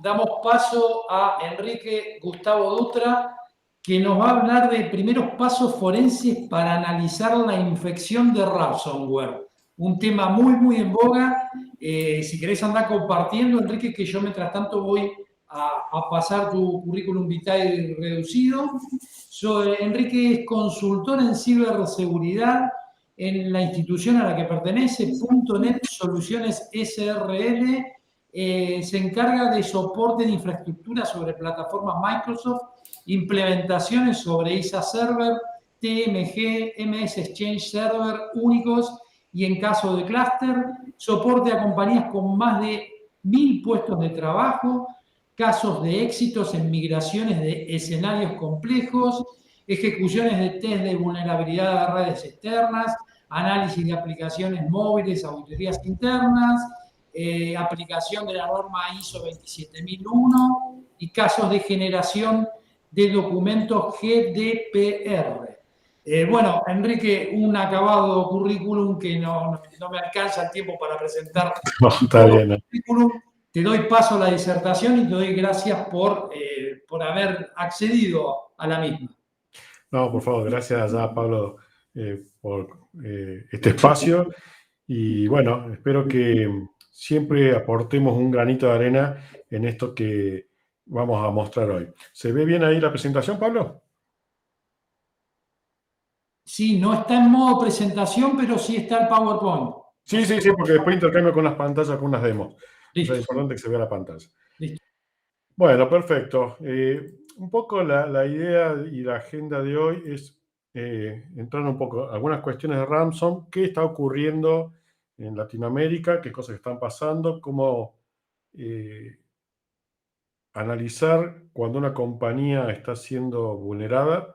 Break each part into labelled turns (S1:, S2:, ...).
S1: damos paso a Enrique Gustavo Dutra, que nos va a hablar de primeros pasos forenses para analizar la infección de ransomware. Un tema muy en boga. Si querés andar compartiendo, Enrique, que yo mientras tanto voy a pasar tu currículum vitae reducido. Enrique es consultor en ciberseguridad en la institución a la que pertenece, .NET Soluciones SRL. Se encarga de soporte de infraestructura sobre plataformas Microsoft, implementaciones sobre ISA Server, TMG, MS Exchange Server únicos y en caso de clúster, soporte a compañías con más de 1000 puestos de trabajo, casos de éxitos en migraciones de escenarios complejos, ejecuciones de test de vulnerabilidad de redes externas, análisis de aplicaciones móviles, auditorías internas, aplicación de la norma ISO 27001 y casos de generación de documentos GDPR. Bueno, Enrique, un acabado currículum que no me alcanza el tiempo para presentar.
S2: No, está bien.
S1: Currículum. Te doy paso a la disertación y te doy gracias por haber accedido a la misma.
S2: No, por favor, gracias ya, Pablo, por este espacio. Y bueno, espero que siempre aportemos un granito de arena en esto que vamos a mostrar hoy. ¿Se ve bien ahí la presentación, Pablo?
S1: Sí, no está en modo presentación, pero sí está el PowerPoint.
S2: Sí, porque después intercambio con las pantallas, con unas demos. O sea, es importante que se vea la pantalla.
S1: Listo.
S2: Bueno, perfecto. Un poco la idea y la agenda de hoy es entrar un poco algunas cuestiones de ransom, qué está ocurriendo en Latinoamérica, qué cosas están pasando, cómo analizar cuando una compañía está siendo vulnerada.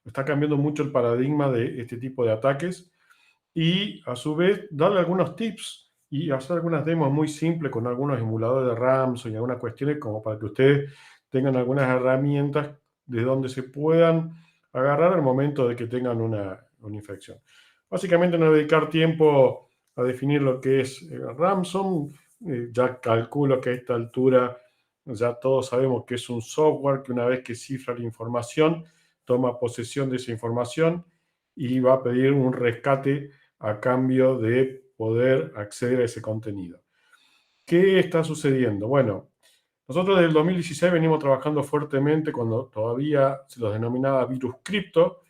S2: Está cambiando mucho el paradigma de este tipo de ataques y a su vez darle algunos tips y hacer algunas demos muy simples con algunos emuladores de ransom y algunas cuestiones como para que ustedes tengan algunas herramientas de donde se puedan agarrar al momento de que tengan una infección. Básicamente no dedicar tiempo a definir lo que es ransom. Ya calculo que a esta altura ya todos sabemos que es un software que una vez que cifra la información, toma posesión de esa información y va a pedir un rescate a cambio de poder acceder a ese contenido. ¿Qué está sucediendo? Bueno, nosotros desde el 2016 venimos trabajando fuertemente cuando todavía se los denominaba virus cripto.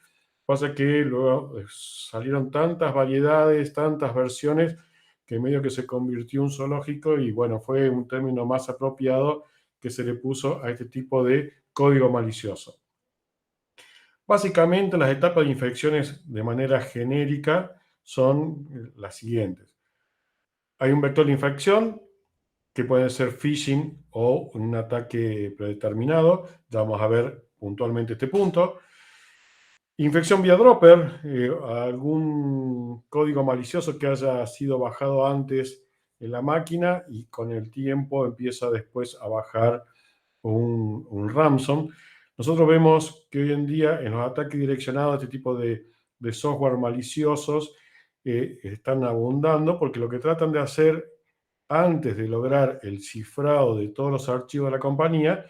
S2: Pasa que luego salieron tantas variedades, tantas versiones, que medio que se convirtió en un zoológico y bueno, fue un término más apropiado que se le puso a este tipo de código malicioso. Básicamente las etapas de infecciones de manera genérica son las siguientes. Hay un vector de infección que puede ser phishing o un ataque predeterminado. Ya vamos a ver puntualmente este punto. Infección vía dropper, algún código malicioso que haya sido bajado antes en la máquina y con el tiempo empieza después a bajar un ransom. Nosotros vemos que hoy en día en los ataques direccionados a este tipo de software maliciosos están abundando porque lo que tratan de hacer antes de lograr el cifrado de todos los archivos de la compañía,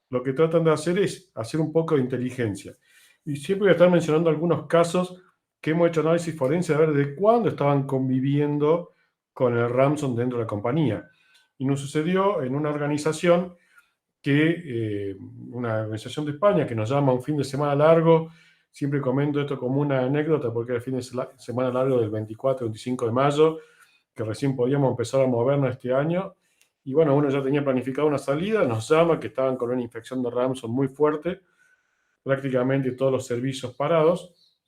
S2: lo que tratan de hacer es hacer un poco de inteligencia. Y siempre voy a estar mencionando algunos casos que hemos hecho análisis forense a ver de cuándo estaban conviviendo con el ransom dentro de la compañía. Y nos sucedió en una organización una organización de España que nos llama un fin de semana largo. Siempre comento esto como una anécdota porque era el fin de semana largo del 24-25 de mayo, que recién podíamos empezar a movernos este año. Y bueno, uno ya tenía planificado una salida, nos llama que estaban con una infección de ransom muy fuerte, prácticamente todos los servicios parados.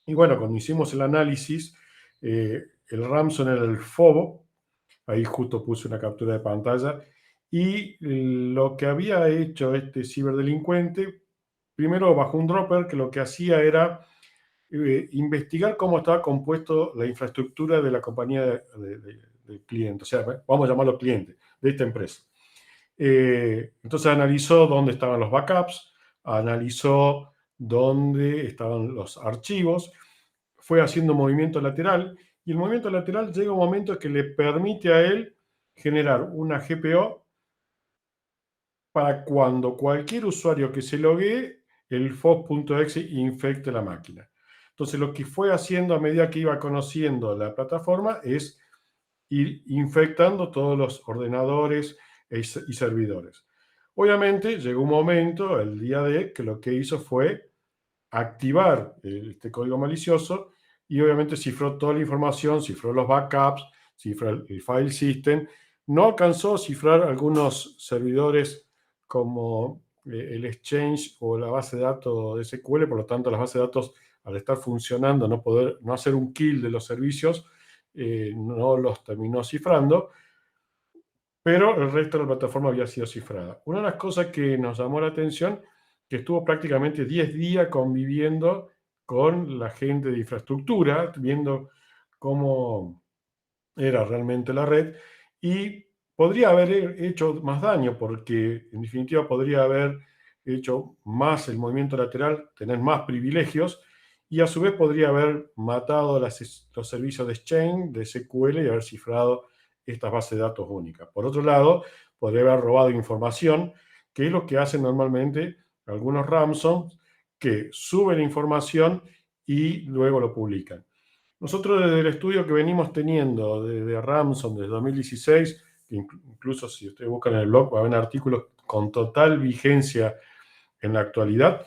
S2: Y bueno, cuando hicimos el análisis, el ransom era el FOBO, ahí justo puse una captura de pantalla, y lo que había hecho este ciberdelincuente, primero bajó un dropper que lo que hacía era investigar cómo estaba compuesto la infraestructura de la compañía de cliente, o sea, vamos a llamarlo cliente, de esta empresa. Entonces analizó dónde estaban los backups, analizó dónde estaban los archivos, fue haciendo movimiento lateral, y el movimiento lateral llega un momento que le permite a él generar una GPO para cuando cualquier usuario que se loguee, el FOSS.exe infecte la máquina. Entonces, lo que fue haciendo a medida que iba conociendo la plataforma es ir infectando todos los ordenadores y servidores. Obviamente, llegó un momento, el día de, que lo que hizo fue activar este código malicioso y obviamente cifró toda la información, cifró los backups, cifró el file system. No alcanzó a cifrar algunos servidores como el Exchange o la base de datos de SQL, por lo tanto las bases de datos al estar funcionando, no hacer un kill de los servicios, no los terminó cifrando, pero el resto de la plataforma había sido cifrada. Una de las cosas que nos llamó la atención, que estuvo prácticamente 10 días conviviendo con la gente de infraestructura, viendo cómo era realmente la red, y podría haber hecho más daño, porque en definitiva podría haber hecho más el movimiento lateral, tener más privilegios, y a su vez podría haber matado los servicios de Exchange, de SQL, y haber cifrado estas bases de datos únicas. Por otro lado, podría haber robado información, que es lo que hacen normalmente algunos ransoms, que suben información y luego lo publican. Nosotros desde el estudio que venimos teniendo desde Ramson desde 2016, que incluso si ustedes buscan en el blog va a haber artículos con total vigencia en la actualidad,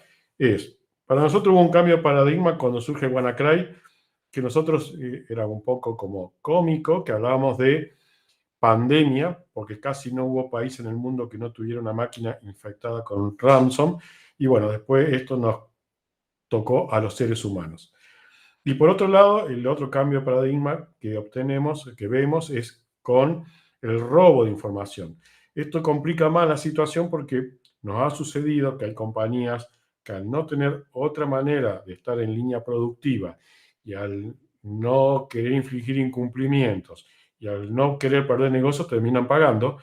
S2: para nosotros hubo un cambio de paradigma cuando surge WannaCry, que nosotros era un poco como cómico, que hablábamos de pandemia, porque casi no hubo país en el mundo que no tuviera una máquina infectada con ransom, y bueno, después esto nos tocó a los seres humanos. Y por otro lado, el otro cambio de paradigma que obtenemos, que vemos, es con el robo de información. Esto complica más la situación porque nos ha sucedido que hay compañías que al no tener otra manera de estar en línea productiva y al no querer infligir incumplimientos y al no querer perder negocios terminan pagando,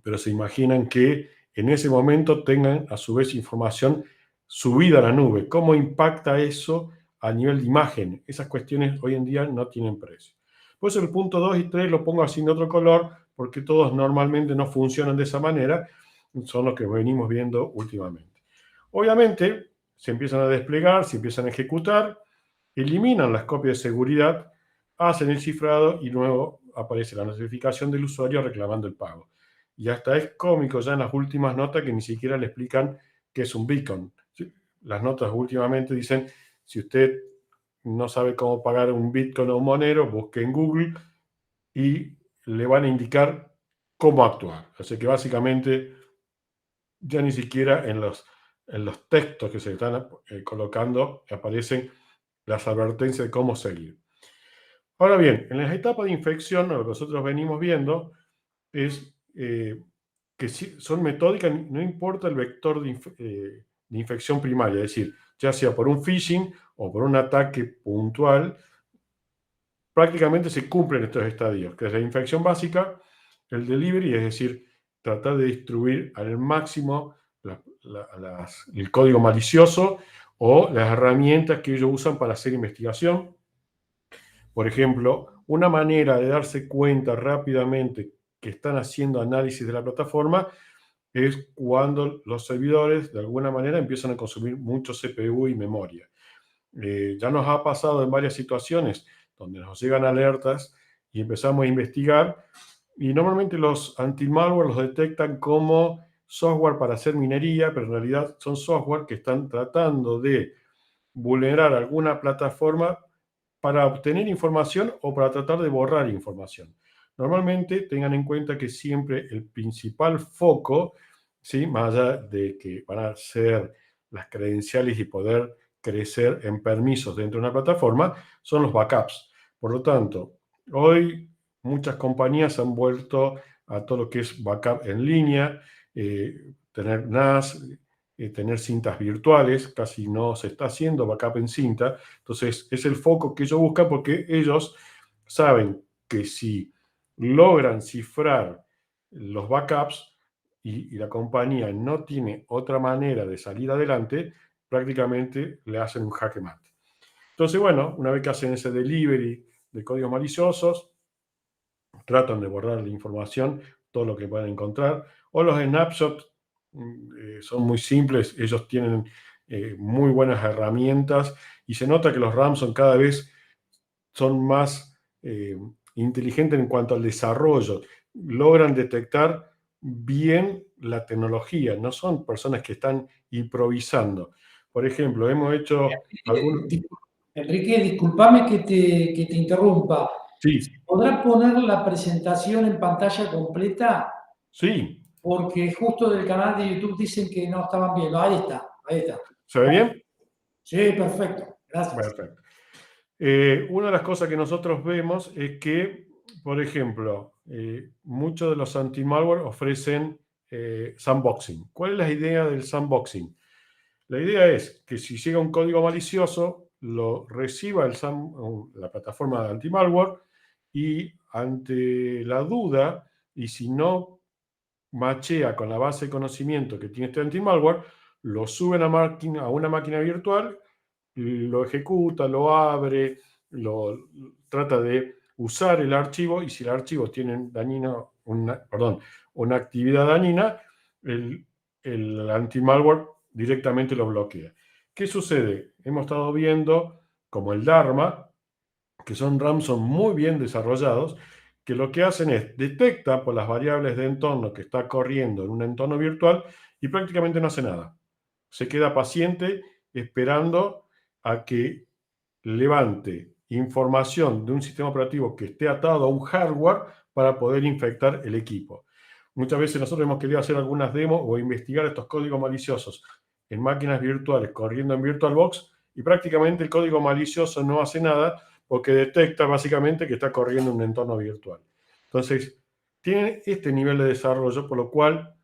S2: pero se imaginan que en ese momento tengan a su vez información subida a la nube. ¿Cómo impacta eso a nivel de imagen? Esas cuestiones hoy en día no tienen precio. Por eso el punto 2 y 3 lo pongo así en otro color, porque todos normalmente no funcionan de esa manera, son los que venimos viendo últimamente. Obviamente, se empiezan a desplegar, se empiezan a ejecutar, eliminan las copias de seguridad, hacen el cifrado y luego aparece la notificación del usuario reclamando el pago. Y hasta es cómico ya en las últimas notas que ni siquiera le explican qué es un beacon. Las notas últimamente dicen, si usted no sabe cómo pagar un Bitcoin o un Monero, busque en Google y le van a indicar cómo actuar. Así que básicamente ya ni siquiera en los textos que se están colocando aparecen las advertencias de cómo seguir. Ahora bien, en las etapas de infección, lo que nosotros venimos viendo es que son metódicas, no importa el vector de infección primaria, es decir, ya sea por un phishing o por un ataque puntual, prácticamente se cumplen estos estadios, que es la infección básica, el delivery, es decir, tratar de distribuir al máximo el código malicioso o las herramientas que ellos usan para hacer investigación. Por ejemplo, una manera de darse cuenta rápidamente que están haciendo análisis de la plataforma es cuando los servidores de alguna manera empiezan a consumir mucho CPU y memoria. Ya nos ha pasado en varias situaciones donde nos llegan alertas y empezamos a investigar y normalmente los anti-malware los detectan como software para hacer minería, pero en realidad son software que están tratando de vulnerar alguna plataforma para obtener información o para tratar de borrar información. Normalmente tengan en cuenta que siempre el principal foco, ¿sí?, más allá de que van a ser las credenciales y poder crecer en permisos dentro de una plataforma, son los backups. Por lo tanto, hoy muchas compañías han vuelto a todo lo que es backup en línea, tener NAS, tener cintas virtuales, casi no se está haciendo backup en cinta. Entonces, es el foco que ellos buscan porque ellos saben que si logran cifrar los backups y la compañía no tiene otra manera de salir adelante, prácticamente le hacen un jaque mate. Entonces, bueno, una vez que hacen ese delivery de códigos maliciosos, tratan de borrar la información, todo lo que puedan encontrar, o los snapshots son muy simples, ellos tienen muy buenas herramientas y se nota que los Ramson cada vez son más inteligentes en cuanto al desarrollo, logran detectar bien la tecnología, no son personas que están improvisando. Por ejemplo, hemos hecho algunos...
S1: Enrique, discúlpame que te interrumpa.
S2: Sí,
S1: ¿Podrás poner la presentación en pantalla completa?
S2: sí,
S1: Porque justo del canal de YouTube dicen que no estaban viendo. Ahí está, ahí está.
S2: ¿se ve bien?
S1: Sí, perfecto. Gracias.
S2: Perfecto. Una de las cosas que nosotros vemos es que, por ejemplo, muchos de los anti-malware ofrecen sandboxing. ¿Cuál es la idea del sandboxing? La idea es que si llega un código malicioso, lo reciba la plataforma de anti-malware y ante la duda, y si no machea con la base de conocimiento que tiene este anti-malware, lo sube a una máquina virtual, lo ejecuta, lo abre, trata de usar el archivo y si el archivo tiene una actividad dañina, el anti-malware directamente lo bloquea. ¿Qué sucede? Hemos estado viendo como el Dharma, que son ransomware muy bien desarrollados, que lo que hacen es detecta por las variables de entorno que está corriendo en un entorno virtual y prácticamente no hace nada. Se queda paciente esperando a que levante información de un sistema operativo que esté atado a un hardware para poder infectar el equipo. Muchas veces nosotros hemos querido hacer algunas demos o investigar estos códigos maliciosos en máquinas virtuales corriendo en VirtualBox y prácticamente el código malicioso no hace nada porque detecta básicamente que está corriendo en un entorno virtual. Entonces, tiene este nivel de desarrollo, por lo cual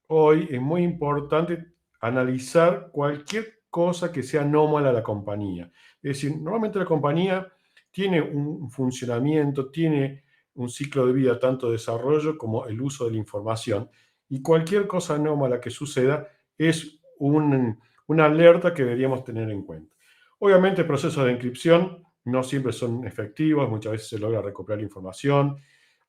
S2: hoy es muy importante analizar cualquier cosa que sea anómala a la compañía. Es decir, normalmente la compañía tiene un funcionamiento, tiene un ciclo de vida, tanto de desarrollo como el uso de la información, y cualquier cosa anómala que suceda es una alerta que deberíamos tener en cuenta. Obviamente, procesos de encripción no siempre son efectivos, muchas veces se logra recuperar información.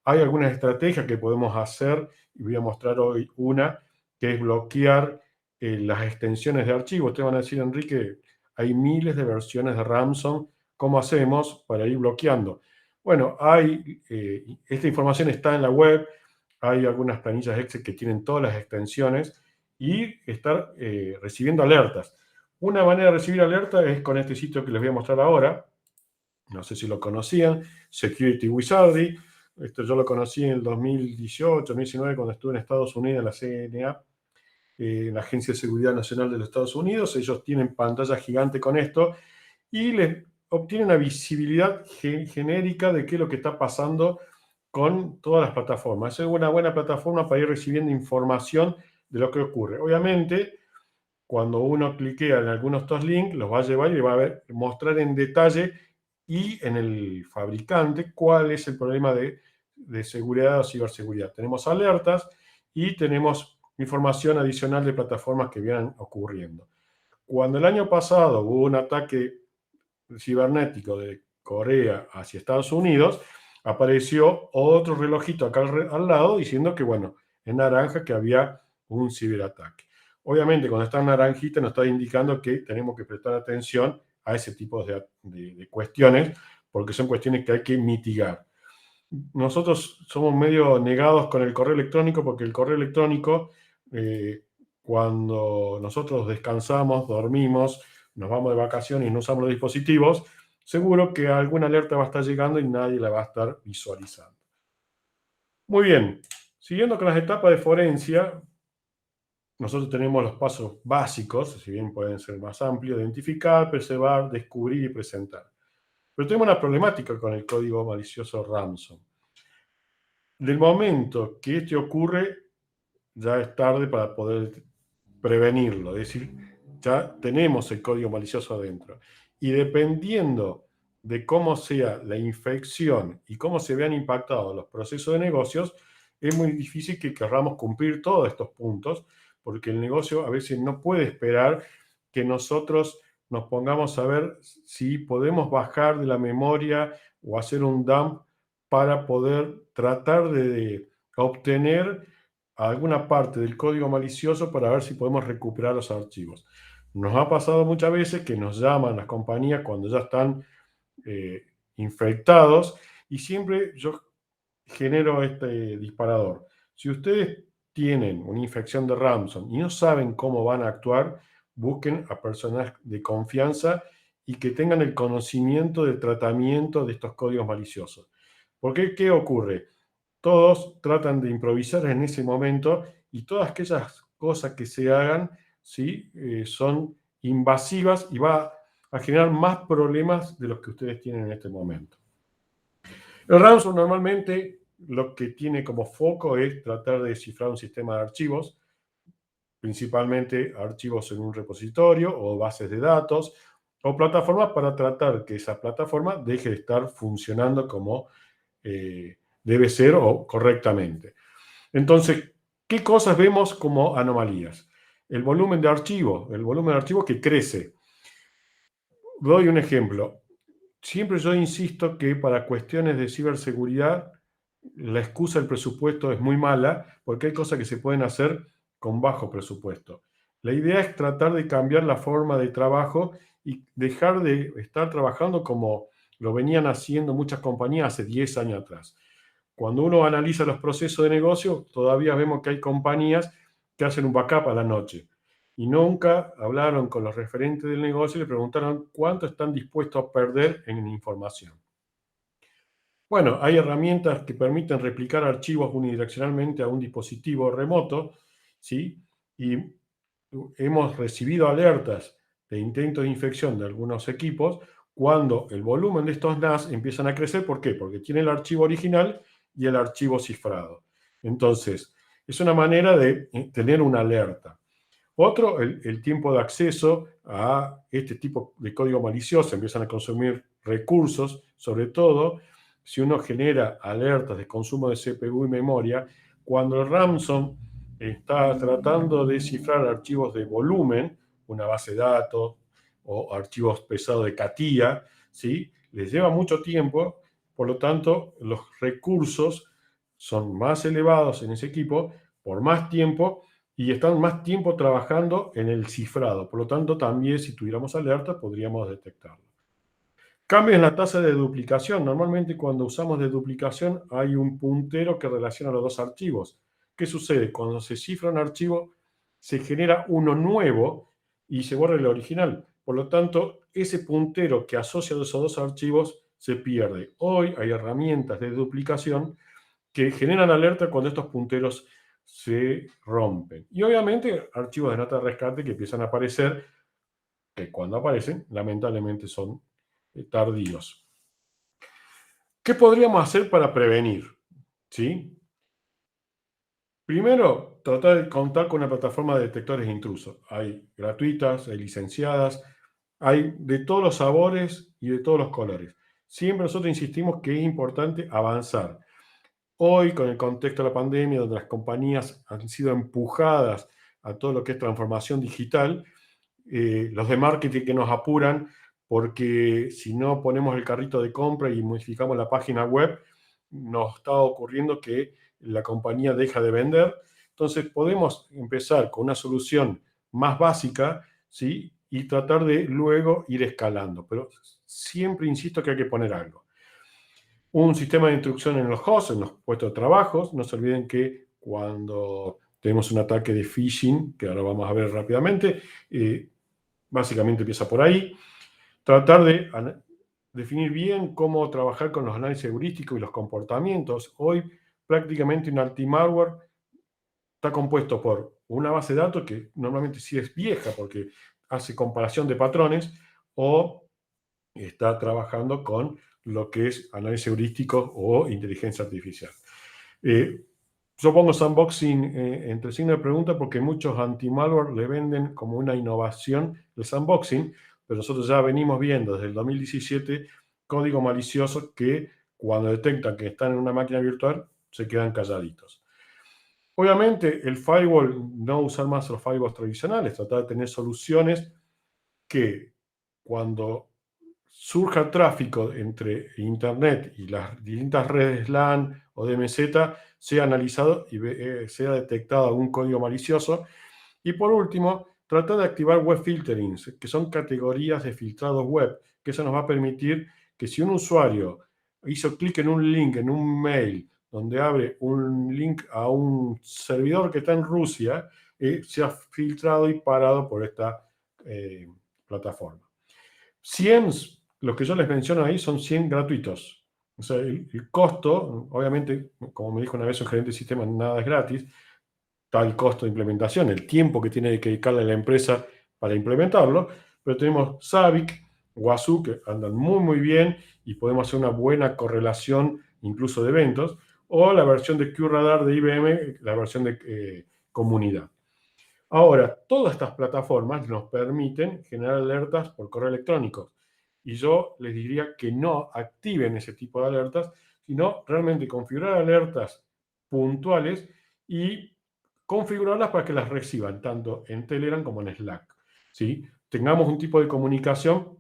S2: Hay algunas estrategias que podemos hacer, y voy a mostrar hoy una, que es bloquear las extensiones de archivos. Ustedes van a decir, Enrique, hay miles de versiones de Ransom, ¿cómo hacemos para ir bloqueando? Bueno, esta información está en la web, hay algunas planillas Excel que tienen todas las extensiones y estar recibiendo alertas. Una manera de recibir alertas es con este sitio que les voy a mostrar ahora. No sé si lo conocían, Security Wizardry. Esto yo lo conocí en el 2018, 2019, cuando estuve en Estados Unidos, en la CNA, la Agencia de Seguridad Nacional de los Estados Unidos. Ellos tienen pantalla gigante con esto y les obtienen una visibilidad genérica de qué es lo que está pasando con todas las plataformas. Es una buena plataforma para ir recibiendo información de lo que ocurre. Obviamente, cuando uno cliquea en algunos de estos links, los va a llevar y le va a mostrar en detalle y en el fabricante cuál es el problema de seguridad o ciberseguridad. Tenemos alertas y tenemos información adicional de plataformas que vienen ocurriendo. Cuando el año pasado hubo un ataque cibernético de Corea hacia Estados Unidos, apareció otro relojito acá al lado diciendo que, bueno, en naranja que había un ciberataque. Obviamente, cuando está en naranjita nos está indicando que tenemos que prestar atención a ese tipo de cuestiones, porque son cuestiones que hay que mitigar. Nosotros somos medio negados con el correo electrónico porque el correo electrónico, cuando nosotros descansamos, dormimos, nos vamos de vacaciones y no usamos los dispositivos, seguro que alguna alerta va a estar llegando y nadie la va a estar visualizando. Muy bien, siguiendo con las etapas de forencia, nosotros tenemos los pasos básicos, si bien pueden ser más amplios: identificar, preservar, descubrir y presentar. Pero tenemos una problemática con el código malicioso Ransom. Del momento que esto ocurre, ya es tarde para poder prevenirlo. Es decir, ya tenemos el código malicioso adentro. Y dependiendo de cómo sea la infección y cómo se vean impactados los procesos de negocios, es muy difícil que querramos cumplir todos estos puntos, porque el negocio a veces no puede esperar que nosotros nos pongamos a ver si podemos bajar de la memoria o hacer un dump para poder tratar de obtener a alguna parte del código malicioso para ver si podemos recuperar los archivos. Nos ha pasado muchas veces que nos llaman las compañías cuando ya están infectados, y siempre yo genero este disparador. Si ustedes tienen una infección de ransom y no saben cómo van a actuar, busquen a personas de confianza y que tengan el conocimiento del tratamiento de estos códigos maliciosos. Porque, ¿qué ocurre? Todos tratan de improvisar en ese momento, y todas aquellas cosas que se hagan, ¿sí? Son invasivas y va a generar más problemas de los que ustedes tienen en este momento. El ransom normalmente lo que tiene como foco es tratar de descifrar un sistema de archivos, principalmente archivos en un repositorio o bases de datos o plataformas, para tratar que esa plataforma deje de estar funcionando como debe ser o correctamente. Entonces, ¿qué cosas vemos como anomalías? El volumen de archivo que crece. Doy un ejemplo. Siempre yo insisto que para cuestiones de ciberseguridad la excusa del presupuesto es muy mala, porque hay cosas que se pueden hacer con bajo presupuesto. La idea es tratar de cambiar la forma de trabajo y dejar de estar trabajando como lo venían haciendo muchas compañías hace 10 años atrás. Cuando uno analiza los procesos de negocio, todavía vemos que hay compañías que hacen un backup a la noche y nunca hablaron con los referentes del negocio y le preguntaron cuánto están dispuestos a perder en información. Bueno, hay herramientas que permiten replicar archivos unidireccionalmente a un dispositivo remoto, ¿sí? Y hemos recibido alertas de intentos de infección de algunos equipos cuando el volumen de estos NAS empiezan a crecer. ¿Por qué? Porque tiene el archivo original y el archivo cifrado. Entonces, es una manera de tener una alerta. Otro, el tiempo de acceso a este tipo de código malicioso. Empiezan a consumir recursos, sobre todo si uno genera alertas de consumo de CPU y memoria. Cuando el ransom está tratando de cifrar archivos de volumen, una base de datos o archivos pesados de CATIA, ¿sí? Les lleva mucho tiempo, por lo tanto, los recursos son más elevados en ese equipo por más tiempo y están más tiempo trabajando en el cifrado. Por lo tanto, también si tuviéramos alerta, podríamos detectarlo. Cambios en la tasa de duplicación. Normalmente cuando usamos de duplicación hay un puntero que relaciona los dos archivos. ¿Qué sucede? Cuando se cifra un archivo, se genera uno nuevo y se borra el original. Por lo tanto, ese puntero que asocia esos dos archivos se pierde. Hoy hay herramientas de duplicación que generan alerta cuando estos punteros se rompen. Y obviamente archivos de nota de rescate que empiezan a aparecer, que cuando aparecen, lamentablemente son tardíos. ¿Qué podríamos hacer para prevenir? ¿Sí? Primero, tratar de contar con una plataforma de detectores de intrusos. Hay gratuitas, hay licenciadas, hay de todos los sabores y de todos los colores. Siempre nosotros insistimos que es importante avanzar. Hoy, con el contexto de la pandemia, donde las compañías han sido empujadas a todo lo que es transformación digital, los de marketing que nos apuran, porque si no ponemos el carrito de compra y modificamos la página web, nos está ocurriendo que la compañía deja de vender. Entonces podemos empezar con una solución más básica, ¿sí? Y tratar de luego ir escalando. Pero siempre insisto que hay que poner algo. Un sistema de instrucción en los hosts, en los puestos de trabajo. No se olviden que cuando tenemos un ataque de phishing, que ahora vamos a ver rápidamente, básicamente empieza por ahí. Tratar de definir bien cómo trabajar con los análisis heurísticos y los comportamientos. Hoy prácticamente un anti-malware está compuesto por una base de datos que normalmente sí es vieja porque hace comparación de patrones, o está trabajando con lo que es análisis heurístico o inteligencia artificial. Yo pongo sandboxing entre signos de pregunta porque muchos anti-malware le venden como una innovación el sandboxing, pero nosotros ya venimos viendo desde el 2017 código malicioso que cuando detectan que están en una máquina virtual se quedan calladitos. Obviamente el firewall, no usar más los firewalls tradicionales, tratar de tener soluciones que cuando surja tráfico entre Internet y las distintas redes LAN o DMZ sea analizado y sea detectado algún código malicioso. Y por último, trata de activar web filtering, que son categorías de filtrados web, que eso nos va a permitir que si un usuario hizo clic en un link, en un mail, donde abre un link a un servidor que está en Rusia, sea filtrado y parado por esta plataforma. 100, los que yo les menciono ahí son 100 gratuitos. O sea, el costo, obviamente, como me dijo una vez un gerente de sistema, nada es gratis. Está el costo de implementación, el tiempo que tiene que dedicarle la empresa para implementarlo, pero tenemos Zabbix, Wazoo, que andan muy bien y podemos hacer una buena correlación incluso de eventos, o la versión de QRadar de IBM, la versión de comunidad. Ahora, todas estas plataformas nos permiten generar alertas por correo electrónico. Y yo les diría que no activen ese tipo de alertas, sino realmente configurar alertas puntuales y configurarlas para que las reciban tanto en Telegram como en Slack. ¿Sí? Tengamos un tipo de comunicación,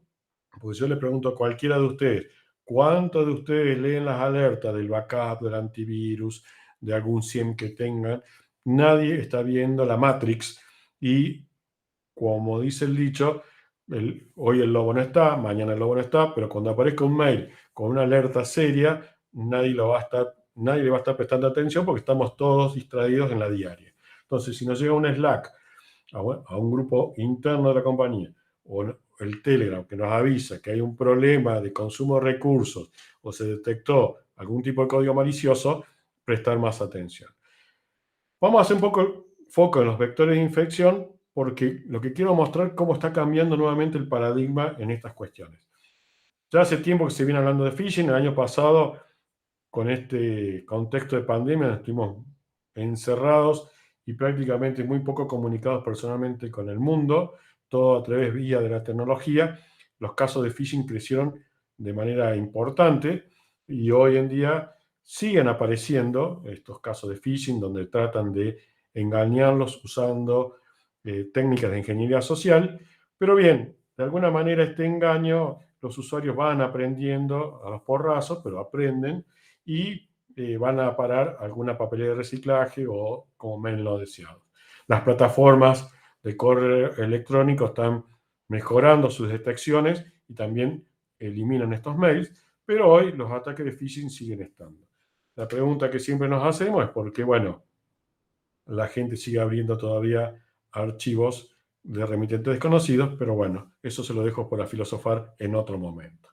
S2: porque yo le pregunto a cualquiera de ustedes, ¿cuántos de ustedes leen las alertas del backup, del antivirus, de algún SIEM que tengan? Nadie está viendo la Matrix y, como dice el dicho, hoy el lobo no está, mañana el lobo no está, pero cuando aparezca un mail con una alerta seria, nadie le va a estar prestando atención porque estamos todos distraídos en la diaria. Entonces, si nos llega un Slack a un grupo interno de la compañía o el Telegram que nos avisa que hay un problema de consumo de recursos o se detectó algún tipo de código malicioso, prestar más atención. Vamos a hacer un poco foco en los vectores de infección porque lo que quiero mostrar es cómo está cambiando nuevamente el paradigma en estas cuestiones. Ya hace tiempo que se viene hablando de phishing. El año pasado, con este contexto de pandemia, estuvimos encerrados y prácticamente muy poco comunicados personalmente con el mundo, todo a través vía de la tecnología. Los casos de phishing crecieron de manera importante y hoy en día siguen apareciendo estos casos de phishing donde tratan de engañarlos usando técnicas de ingeniería social. Pero bien, de alguna manera este engaño, los usuarios van aprendiendo a los porrazos, pero aprenden y van a parar alguna papelera de reciclaje o como menos lo deseado. Las plataformas de correo electrónico están mejorando sus detecciones y también eliminan estos mails, pero hoy los ataques de phishing siguen estando. La pregunta que siempre nos hacemos es por qué, bueno, la gente sigue abriendo todavía archivos de remitentes desconocidos, pero bueno, eso se lo dejo para filosofar en otro momento.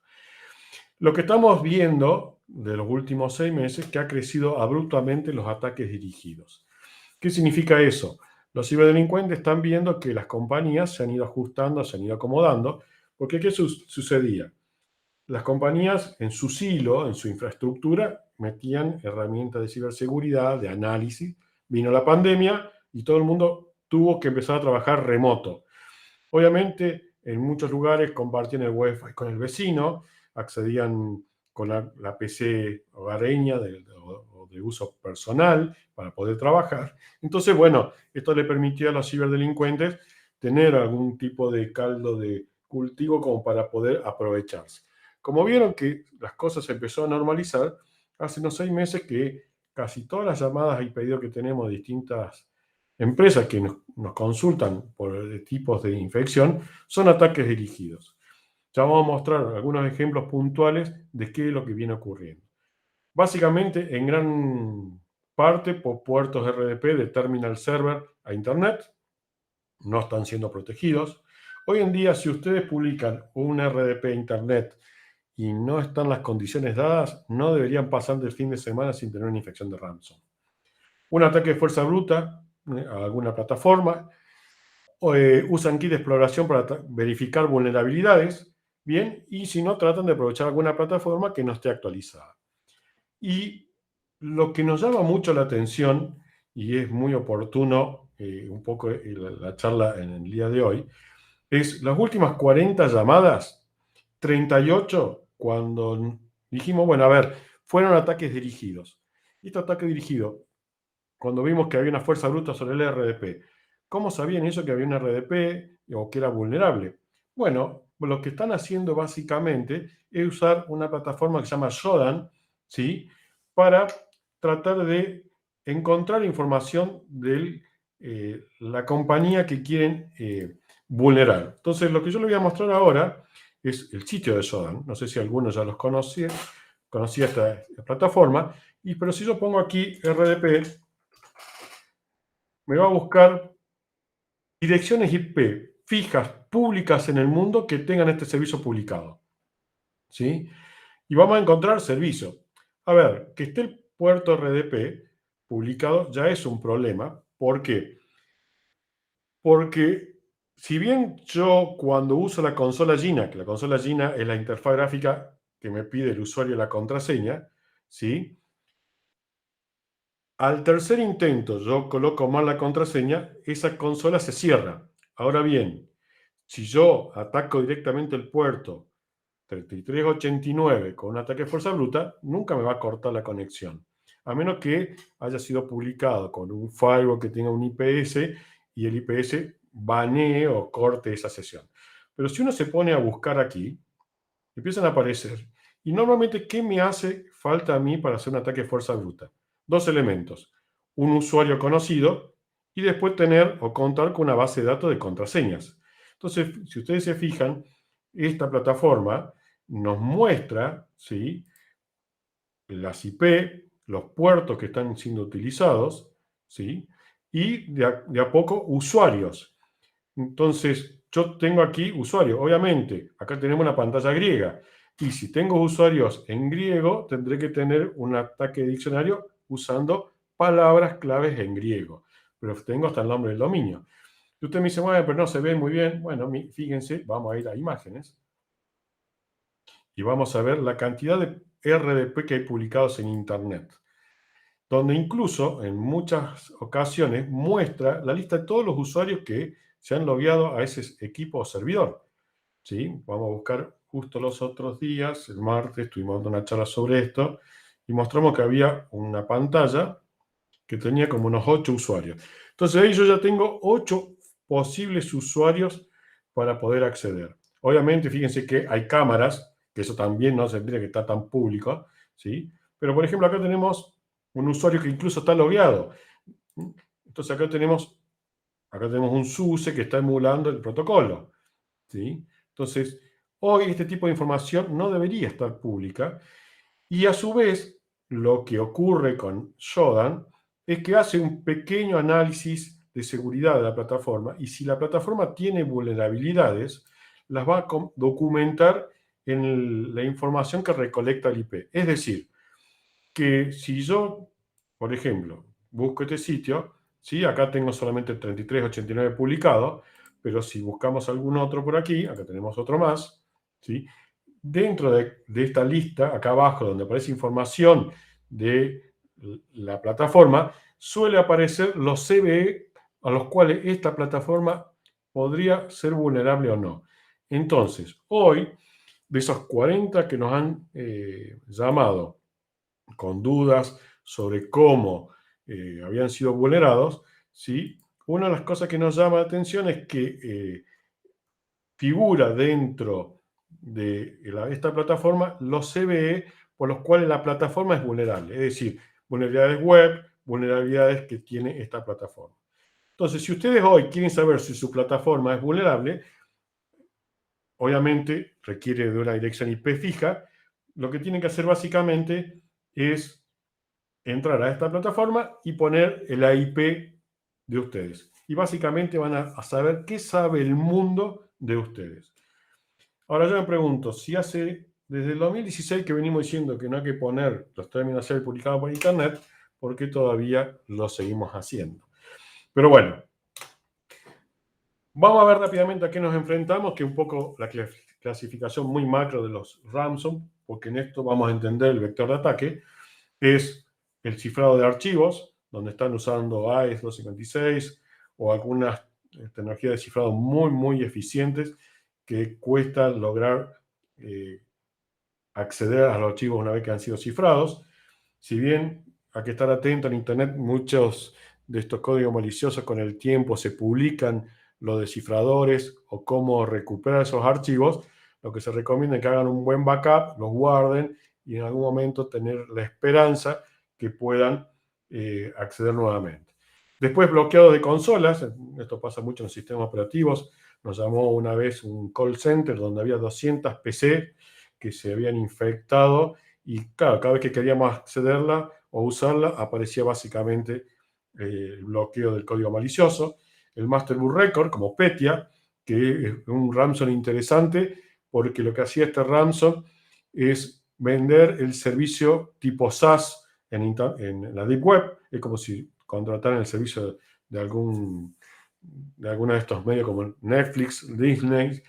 S2: Lo que estamos viendo de los últimos 6 meses es que ha crecido abruptamente los ataques dirigidos. ¿Qué significa eso? Los ciberdelincuentes están viendo que las compañías se han ido ajustando, se han ido acomodando, porque ¿qué sucedía? Las compañías en su silo, en su infraestructura, metían herramientas de ciberseguridad, de análisis. Vino la pandemia y todo el mundo tuvo que empezar a trabajar remoto. Obviamente, en muchos lugares compartían el Wi-Fi con el vecino, accedían con la PC hogareña o de uso personal para poder trabajar. Entonces, bueno, esto le permitía a los ciberdelincuentes tener algún tipo de caldo de cultivo como para poder aprovecharse. Como vieron que las cosas se empezó a normalizar, hace unos 6 meses que casi todas las llamadas y pedidos que tenemos de distintas empresas que nos consultan por tipos de infección son ataques dirigidos. Ya vamos a mostrar algunos ejemplos puntuales de qué es lo que viene ocurriendo. Básicamente, en gran parte por puertos RDP de terminal server a Internet, no están siendo protegidos. Hoy en día, si ustedes publican un RDP a Internet y no están las condiciones dadas, no deberían pasar del fin de semana sin tener una infección de ransom. Un ataque de fuerza bruta a alguna plataforma, usan kit de exploración para verificar vulnerabilidades, bien, y si no, tratan de aprovechar alguna plataforma que no esté actualizada. Y lo que nos llama mucho la atención, y es muy oportuno un poco la charla en el día de hoy, es las últimas 40 llamadas, 38, cuando dijimos, bueno, a ver, fueron ataques dirigidos. Y este ataque dirigido, cuando vimos que había una fuerza bruta sobre el RDP, ¿cómo sabían ellos que había un RDP o que era vulnerable? Bueno, lo que están haciendo básicamente es usar una plataforma que se llama Shodan, ¿sí? Para tratar de encontrar información de la compañía que quieren vulnerar. Entonces, lo que yo les voy a mostrar ahora es el sitio de Shodan. No sé si alguno ya los conocía esta plataforma, pero si yo pongo aquí RDP, me va a buscar direcciones IP fijas, públicas en el mundo que tengan este servicio publicado. ¿Sí? Y vamos a encontrar servicio. A ver, que esté el puerto RDP publicado ya es un problema. ¿Por qué? Porque si bien yo cuando uso la consola Gina, que la consola Gina es la interfaz gráfica que me pide el usuario la contraseña, ¿sí? Al tercer intento yo coloco mal la contraseña, esa consola se cierra. Ahora bien, si yo ataco directamente el puerto 3389 con un ataque de fuerza bruta, nunca me va a cortar la conexión. A menos que haya sido publicado con un firewall que tenga un IPS y el IPS banee o corte esa sesión. Pero si uno se pone a buscar aquí, empiezan a aparecer. Y normalmente, ¿qué me hace falta a mí para hacer un ataque de fuerza bruta? Dos elementos. Un usuario conocido y después tener o contar con una base de datos de contraseñas. Entonces, si ustedes se fijan, esta plataforma nos muestra, ¿sí?, las IP, los puertos que están siendo utilizados, ¿sí?, y de a poco usuarios. Entonces, yo tengo aquí usuarios. Obviamente, acá tenemos una pantalla griega. Y si tengo usuarios en griego, tendré que tener un ataque de diccionario usando palabras claves en griego. Pero tengo hasta el nombre del dominio. Y usted me dice, bueno, pero no se ve muy bien. Bueno, fíjense, vamos a ir a imágenes. Y vamos a ver la cantidad de RDP que hay publicados en Internet. Donde incluso, en muchas ocasiones, muestra la lista de todos los usuarios que se han logueado a ese equipo o servidor. ¿Sí? Vamos a buscar justo los otros días, el martes, tuvimos dando una charla sobre esto, y mostramos que había una pantalla que tenía como unos 8 usuarios. Entonces ahí yo ya tengo 8 posibles usuarios para poder acceder. Obviamente, fíjense que hay cámaras, que eso también no tendría que estar tan público, ¿sí? Pero, por ejemplo, acá tenemos un usuario que incluso está logueado. Entonces acá tenemos un SUSE que está emulando el protocolo, ¿sí? Entonces, hoy este tipo de información no debería estar pública. Y a su vez, lo que ocurre con Shodan es que hace un pequeño análisis de seguridad de la plataforma y si la plataforma tiene vulnerabilidades, las va a documentar en la información que recolecta el IP. Es decir, que si yo, por ejemplo, busco este sitio, ¿sí? Acá tengo solamente 3389 publicado, pero si buscamos algún otro por aquí, acá tenemos otro más, ¿sí? Dentro de esta lista, acá abajo, donde aparece información de la plataforma, suele aparecer los CVE a los cuales esta plataforma podría ser vulnerable o no. Entonces, hoy, de esos 40 que nos han llamado con dudas sobre cómo habían sido vulnerados, ¿sí? Una de las cosas que nos llama la atención es que figura dentro de esta plataforma los CVE por los cuales la plataforma es vulnerable, es decir, vulnerabilidades web, vulnerabilidades que tiene esta plataforma. Entonces, si ustedes hoy quieren saber si su plataforma es vulnerable, obviamente requiere de una dirección IP fija. Lo que tienen que hacer básicamente es entrar a esta plataforma y poner el IP de ustedes. Y básicamente van a saber qué sabe el mundo de ustedes. Ahora yo me pregunto, si desde el 2016 que venimos diciendo que no hay que poner los términos a ser publicados por Internet, ¿por qué todavía lo seguimos haciendo? Pero bueno, vamos a ver rápidamente a qué nos enfrentamos, que es un poco la clasificación muy macro de los ransom, porque en esto vamos a entender el vector de ataque, es el cifrado de archivos, donde están usando AES 256 o algunas tecnologías de cifrado muy, muy eficientes que cuesta lograr acceder a los archivos una vez que han sido cifrados. Si bien hay que estar atento en Internet, muchos de estos códigos maliciosos con el tiempo se publican los descifradores o cómo recuperar esos archivos, lo que se recomienda es que hagan un buen backup, los guarden y en algún momento tener la esperanza que puedan acceder nuevamente. Después, bloqueados de consolas. Esto pasa mucho en los sistemas operativos. Nos llamó una vez un call center donde había 200 PC que se habían infectado y claro, cada vez que queríamos accederla o usarla aparecía básicamente el bloqueo del código malicioso. El Master Boot Record, como Petya, que es un ransom interesante porque lo que hacía este ransom es vender el servicio tipo SaaS en la Deep Web. Es como si contrataran el servicio de alguno de estos medios como Netflix, Disney.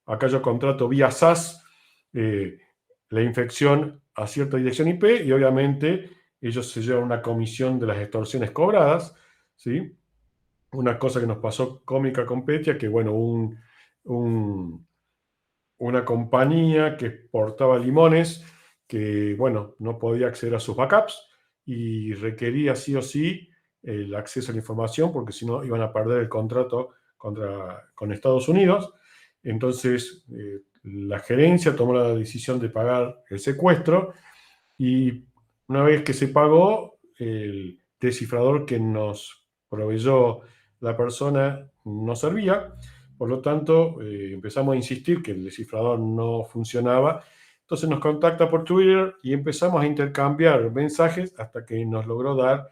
S2: Acá yo contrato vía SaaS la infección a cierta dirección IP y obviamente ellos se llevan una comisión de las extorsiones cobradas, ¿sí? Una cosa que nos pasó cómica con Petya, que bueno, una compañía que exportaba limones, que bueno, no podía acceder a sus backups y requería sí o sí el acceso a la información, porque si no iban a perder el contrato con Estados Unidos. Entonces, la gerencia tomó la decisión de pagar el secuestro y una vez que se pagó, el descifrador que nos proveyó la persona no servía. Por lo tanto, empezamos a insistir que el descifrador no funcionaba. Entonces nos contacta por Twitter y empezamos a intercambiar mensajes hasta que nos logró dar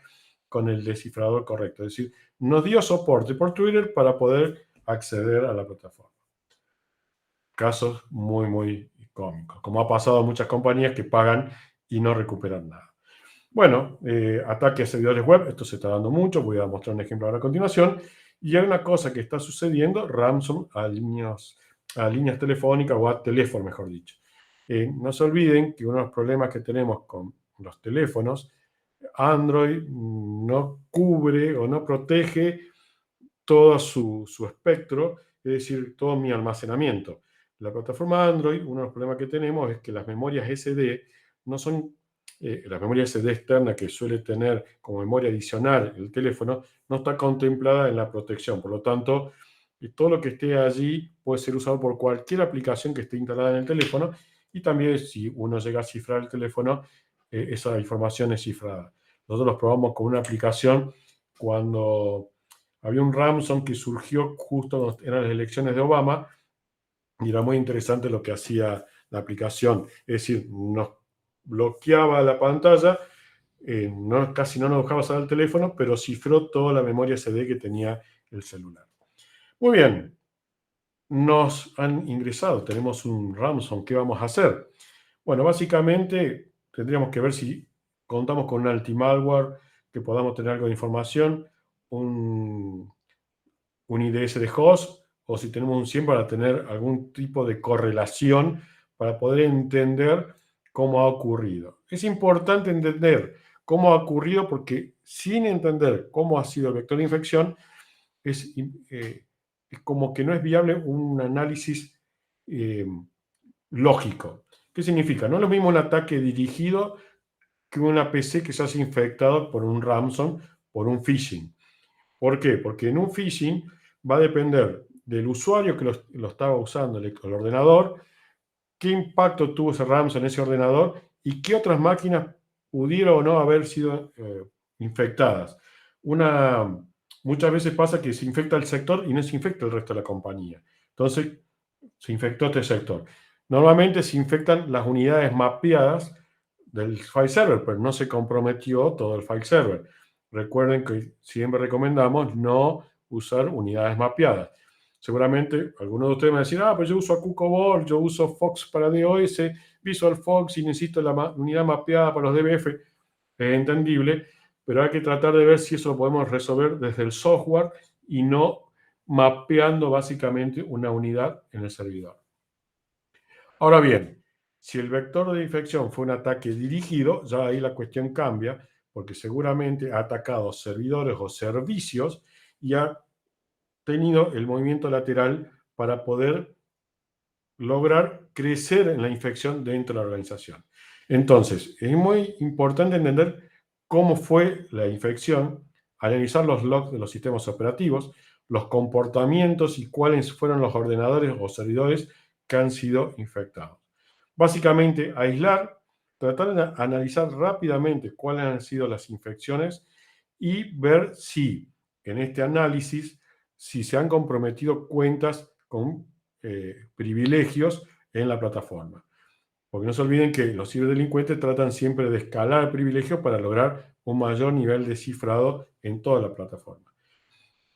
S2: con el descifrador correcto. Es decir, nos dio soporte por Twitter para poder acceder a la plataforma. Casos muy, muy cómicos, como ha pasado a muchas compañías que pagan y no recuperan nada. Bueno, ataque a servidores web, esto se está dando mucho, voy a mostrar un ejemplo ahora a continuación. Y hay una cosa que está sucediendo, ransom a líneas telefónicas o a teléfono, mejor dicho. No se olviden que uno de los problemas que tenemos con los teléfonos, Android no cubre o no protege todo su espectro, es decir, todo mi almacenamiento. La plataforma Android, uno de los problemas que tenemos es que las memorias SD no son, la memoria SD externa que suele tener como memoria adicional el teléfono, no está contemplada en la protección. Por lo tanto, todo lo que esté allí puede ser usado por cualquier aplicación que esté instalada en el teléfono y también si uno llega a cifrar el teléfono, esa información es cifrada. Nosotros lo probamos con una aplicación cuando había un ransom que surgió justo cuando eran las elecciones de Obama y era muy interesante lo que hacía la aplicación. Es decir, nos bloqueaba la pantalla, casi no nos dejaba usar el teléfono, pero cifró toda la memoria SD que tenía el celular. Muy bien, nos han ingresado, tenemos un ransom, ¿qué vamos a hacer? Bueno, básicamente tendríamos que ver si contamos con un anti-malware, que podamos tener algo de información, un IDS de host, o si tenemos un SIEM para tener algún tipo de correlación para poder entender cómo ha ocurrido. Es importante entender cómo ha ocurrido porque sin entender cómo ha sido el vector de infección, es como que no es viable un análisis lógico. ¿Qué significa? No es lo mismo un ataque dirigido que una PC que se hace infectado por un ransom, por un phishing. ¿Por qué? Porque en un phishing va a depender del usuario que lo estaba usando, el ordenador, qué impacto tuvo ese ransom en ese ordenador y qué otras máquinas pudieron o no haber sido infectadas. Muchas veces pasa que se infecta el sector y no se infecta el resto de la compañía. Entonces, se infectó este sector. Normalmente se infectan las unidades mapeadas del file server, pero no se comprometió todo el file server. Recuerden que siempre recomendamos no usar unidades mapeadas. Seguramente algunos de ustedes me van a decir, pues yo uso Cucobol, yo uso Fox para DOS, Visual Fox y necesito la unidad mapeada para los DBF. Es entendible, pero hay que tratar de ver si eso lo podemos resolver desde el software y no mapeando básicamente una unidad en el servidor. Ahora bien, si el vector de infección fue un ataque dirigido, ya ahí la cuestión cambia, porque seguramente ha atacado servidores o servicios y ha tenido el movimiento lateral para poder lograr crecer en la infección dentro de la organización. Entonces, es muy importante entender cómo fue la infección, analizar los logs de los sistemas operativos, los comportamientos y cuáles fueron los ordenadores o servidores que han sido infectados. Básicamente, aislar tratar de analizar rápidamente cuáles han sido las infecciones y ver si en este análisis si se han comprometido cuentas con privilegios en la plataforma. Porque no se olviden que los ciberdelincuentes tratan siempre de escalar privilegios para lograr un mayor nivel de cifrado en toda la plataforma.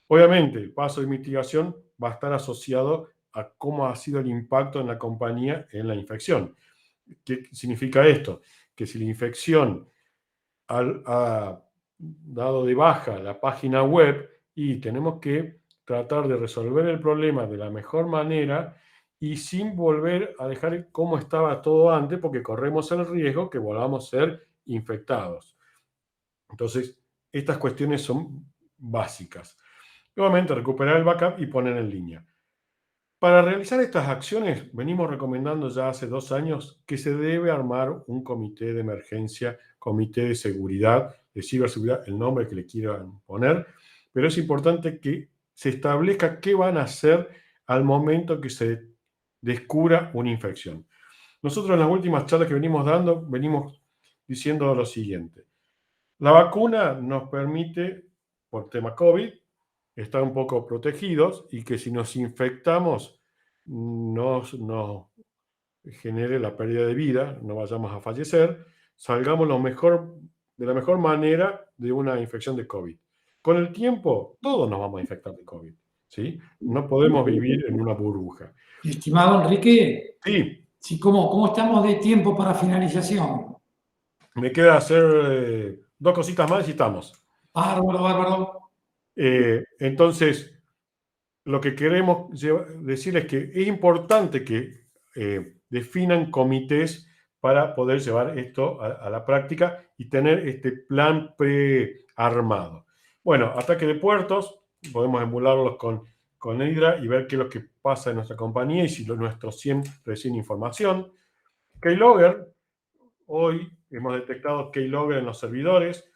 S2: Obviamente, el paso de mitigación va a estar asociado a cómo ha sido el impacto en la compañía en la infección. ¿Qué significa esto? Que si la infección ha dado de baja la página web y tenemos que tratar de resolver el problema de la mejor manera y sin volver a dejar como estaba todo antes, porque corremos el riesgo que volvamos a ser infectados. Entonces, estas cuestiones son básicas. Nuevamente, recuperar el backup y poner en línea. Para realizar estas acciones, venimos recomendando ya hace 2 años que se debe armar un comité de emergencia, comité de seguridad, de ciberseguridad, el nombre que le quieran poner, pero es importante que se establezca qué van a hacer al momento que se descubra una infección. Nosotros en las últimas charlas que venimos dando, venimos diciendo lo siguiente. La vacuna nos permite, por tema COVID, estar un poco protegidos y que si nos infectamos no genere la pérdida de vida, no vayamos a fallecer, salgamos de la mejor manera de una infección de COVID. Con el tiempo, todos nos vamos a infectar de COVID, ¿sí? No podemos vivir en una burbuja.
S1: Estimado Enrique,
S2: Sí,
S1: sí, ¿cómo estamos de tiempo para finalización?
S2: me queda hacer 2 cositas más y estamos.
S1: Bárbaro, bárbaro.
S2: Entonces, lo que queremos decir es que es importante que definan comités para poder llevar esto a la práctica y tener este plan prearmado. Bueno, ataque de puertos, podemos emularlos con Hydra y ver qué es lo que pasa en nuestra compañía y si nuestros 100 reciben información. Keylogger, hoy hemos detectado Keylogger en los servidores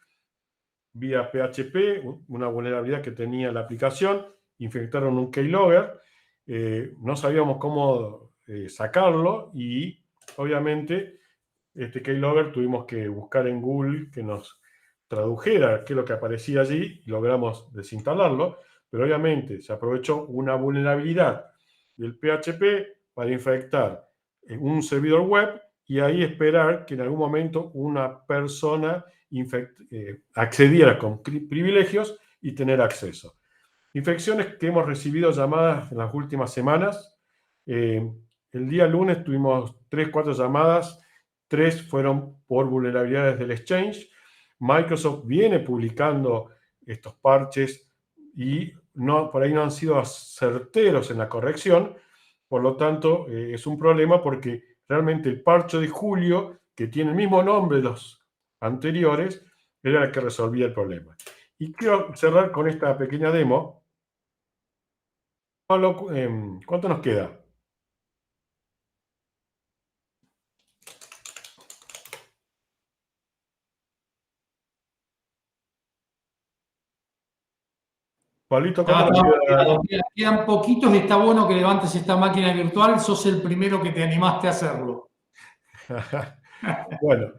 S2: vía PHP, una vulnerabilidad que tenía la aplicación, infectaron un keylogger, no sabíamos cómo sacarlo y obviamente este keylogger tuvimos que buscar en Google que nos tradujera qué es lo que aparecía allí y logramos desinstalarlo, pero obviamente se aprovechó una vulnerabilidad del PHP para infectar un servidor web y ahí esperar que en algún momento una persona accediera con privilegios y tener acceso. Infecciones que hemos recibido llamadas en las últimas semanas. El día lunes tuvimos 3-4 llamadas, 3 fueron por vulnerabilidades del Exchange. Microsoft viene publicando estos parches y por ahí no han sido certeros en la corrección, por lo tanto es un problema porque realmente el parche de julio, que tiene el mismo nombre de los anteriores, era el que resolvía el problema. Y quiero cerrar con esta pequeña demo. ¿Cuánto nos queda? Pablito, ¿cuánto nos queda?
S1: Quedan poquitos y está bueno que levantes esta máquina virtual. Sos el primero que te animaste a hacerlo.
S2: Bueno,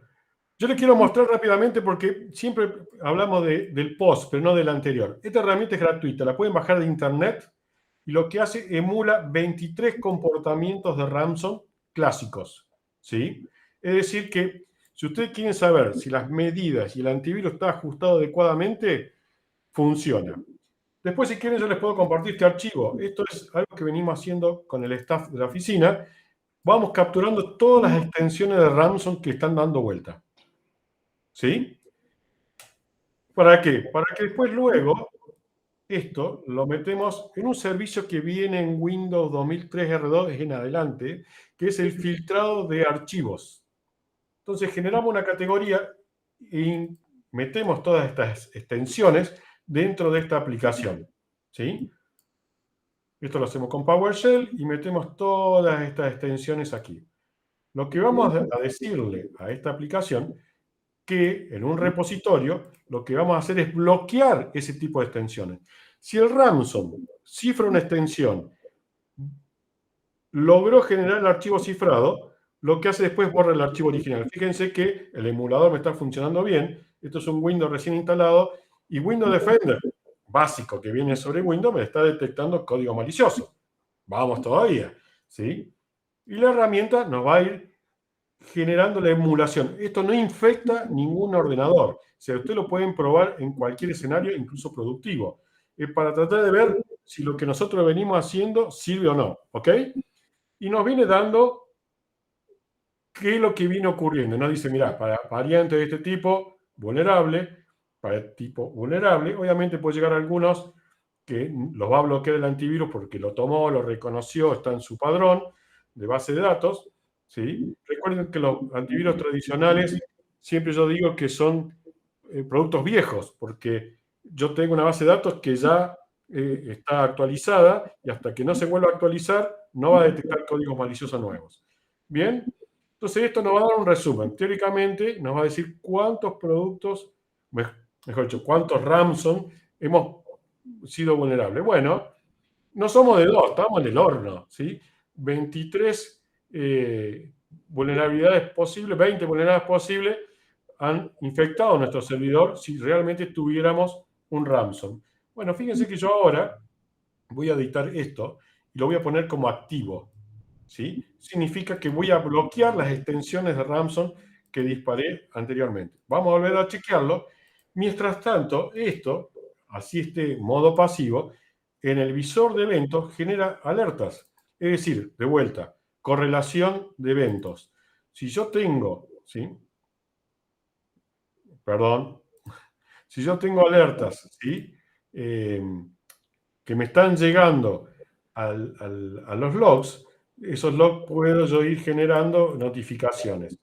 S2: yo les quiero mostrar rápidamente porque siempre hablamos del post, pero no del anterior. Esta herramienta es gratuita, la pueden bajar de internet y lo que hace emula 23 comportamientos de ransom clásicos, ¿sí? Es decir que si ustedes quieren saber si las medidas y el antivirus está ajustado adecuadamente, funciona. Después, si quieren, yo les puedo compartir este archivo. Esto es algo que venimos haciendo con el staff de la oficina. Vamos capturando todas las extensiones de ransom que están dando vuelta. ¿Sí? ¿Para qué? Para que después luego esto lo metemos en un servicio que viene en Windows 2003 R2 en adelante, que es el filtrado de archivos. Entonces generamos una categoría y metemos todas estas extensiones dentro de esta aplicación. ¿Sí? Esto lo hacemos con PowerShell y metemos todas estas extensiones aquí. Lo que vamos a decirle a esta aplicación que en un repositorio lo que vamos a hacer es bloquear ese tipo de extensiones. Si el ransom cifra una extensión, logró generar el archivo cifrado, lo que hace después borra el archivo original. Fíjense que el emulador me está funcionando bien. Esto es un Windows recién instalado y Windows Defender básico que viene sobre Windows me está detectando código malicioso. Vamos todavía, ¿sí? Y la herramienta nos va a ir generando la emulación. Esto no infecta ningún ordenador. O sea, ustedes lo pueden probar en cualquier escenario, incluso productivo. Es para tratar de ver si lo que nosotros venimos haciendo sirve o no, ¿ok? Y nos viene dando qué es lo que viene ocurriendo. Nos dice, mira, para variantes de este tipo, vulnerable, para el tipo vulnerable, obviamente puede llegar a algunos que los va a bloquear el antivirus porque lo tomó, lo reconoció, está en su padrón de base de datos, ¿sí? Recuerden que los antivirus tradicionales, siempre yo digo que son productos viejos, porque yo tengo una base de datos que ya está actualizada y hasta que no se vuelva a actualizar, no va a detectar códigos maliciosos nuevos. ¿Bien? Entonces esto nos va a dar un resumen. Teóricamente nos va a decir cuántos productos, mejor dicho, cuántos ransom hemos sido vulnerables. Bueno, no somos de dos, estamos en el horno, ¿sí? 23 vulnerabilidades posibles, 20 vulnerabilidades posibles han infectado nuestro servidor si realmente tuviéramos un ransom. Bueno, fíjense que yo ahora voy a editar esto y lo voy a poner como activo, ¿sí? Significa que voy a bloquear las extensiones de ransom que disparé anteriormente. Vamos a volver a chequearlo. Mientras tanto, esto, así este modo pasivo, en el visor de eventos genera alertas. Es decir, de vuelta, correlación de eventos. Si yo tengo, ¿sí? Perdón, si yo tengo alertas, ¿sí? Que me están llegando a los logs, esos logs puedo yo ir generando notificaciones.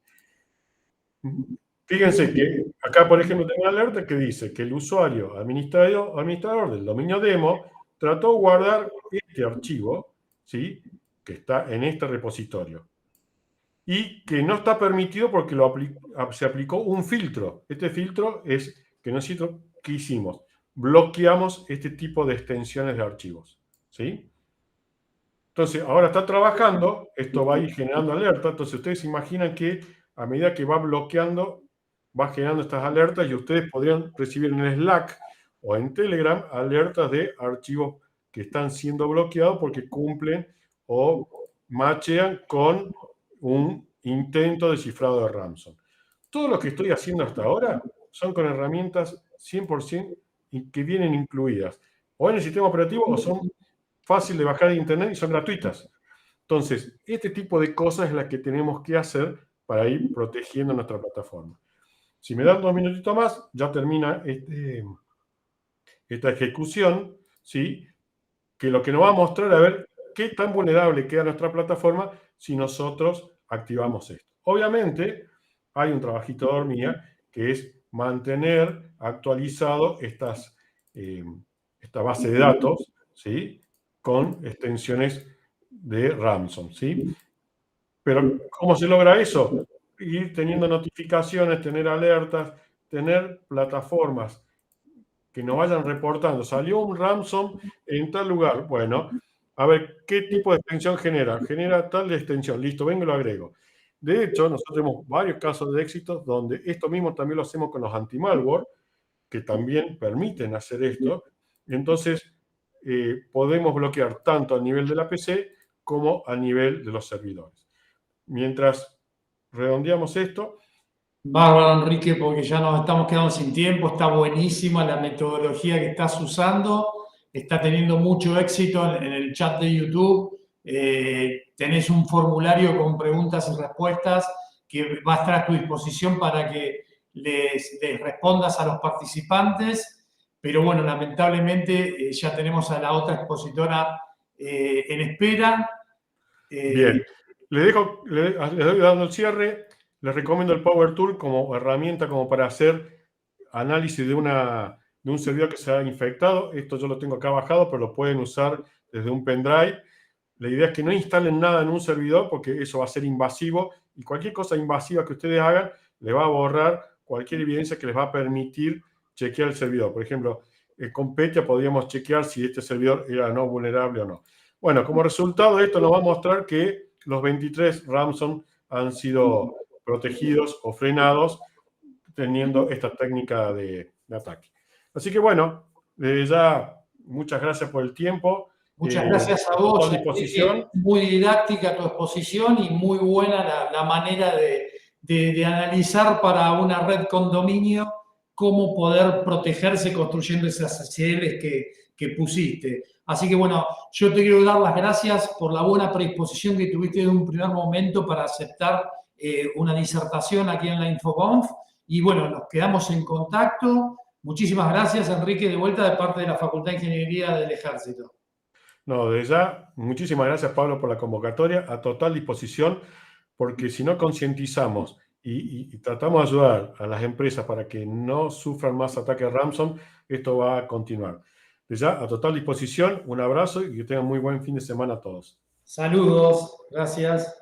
S2: Fíjense que acá, por ejemplo, tengo una alerta que dice que el usuario administrador del dominio demo trató de guardar este archivo, ¿sí? Que está en este repositorio. Y que no está permitido porque se aplicó un filtro. Este filtro es que nosotros, ¿qué hicimos? Bloqueamos este tipo de extensiones de archivos, ¿sí? Entonces, ahora está trabajando, esto va a ir generando alertas. Entonces, ustedes se imaginan que a medida que va bloqueando, va generando estas alertas y ustedes podrían recibir en Slack o en Telegram alertas de archivos que están siendo bloqueados porque cumplen o machean con un intento de cifrado de ransom. Todo lo que estoy haciendo hasta ahora son con herramientas 100% que vienen incluidas o en el sistema operativo o son fácil de bajar de internet y son gratuitas. Entonces, este tipo de cosas es la que tenemos que hacer para ir protegiendo nuestra plataforma. Si me dan 2 minutitos más, ya termina esta ejecución, ¿sí? Que lo que nos va a mostrar a ver qué tan vulnerable queda nuestra plataforma si nosotros activamos esto. Obviamente, hay un trabajito de hormiga que es mantener actualizado esta base de datos, ¿sí? Con extensiones de ransom, ¿sí? Pero ¿cómo se logra eso? Ir teniendo notificaciones, tener alertas, tener plataformas que nos vayan reportando. Salió un ransom en tal lugar. Bueno, a ver, ¿qué tipo de extensión genera? Genera tal de extensión. Listo, vengo y lo agrego. De hecho, nosotros tenemos varios casos de éxito donde esto mismo también lo hacemos con los anti-malware, que también permiten hacer esto. Entonces, podemos bloquear tanto a nivel de la PC como a nivel de los servidores. Mientras redondeamos esto.
S1: Bárbaro, Enrique, porque ya nos estamos quedando sin tiempo. Está buenísima la metodología que estás usando. Está teniendo mucho éxito en el chat de YouTube. Tenés un formulario con preguntas y respuestas que va a estar a tu disposición para que les respondas a los participantes. Pero bueno, lamentablemente ya tenemos a la otra expositora en espera.
S2: Bien, le doy dando el cierre. Les recomiendo el Power Tool como herramienta como para hacer análisis de un servidor que se ha infectado. Esto yo lo tengo acá bajado, pero lo pueden usar desde un pendrive. La idea es que no instalen nada en un servidor porque eso va a ser invasivo y cualquier cosa invasiva que ustedes hagan le va a borrar cualquier evidencia que les va a permitir chequear el servidor. Por ejemplo, con Petya podríamos chequear si este servidor era no vulnerable o no. Bueno, como resultado de esto nos va a mostrar que los 23 ransom han sido protegidos o frenados teniendo esta técnica de ataque. Así que bueno, ya muchas gracias por el tiempo.
S1: Muchas gracias a vos.
S2: A disposición.
S1: Muy didáctica tu exposición y muy buena la manera de analizar para una red con dominio cómo poder protegerse construyendo esas SSLs que pusiste. Así que bueno, yo te quiero dar las gracias por la buena predisposición que tuviste de un primer momento para aceptar una disertación aquí en la InfoConf. Y bueno, nos quedamos en contacto. Muchísimas gracias, Enrique, de vuelta de parte de la Facultad de Ingeniería del Ejército.
S2: No, desde ya, muchísimas gracias, Pablo, por la convocatoria, a total disposición, porque si no concientizamos y tratamos de ayudar a las empresas para que no sufran más ataques ransom, esto va a continuar. Desde ya, a total disposición, un abrazo y que tengan muy buen fin de semana a todos.
S1: Saludos, gracias.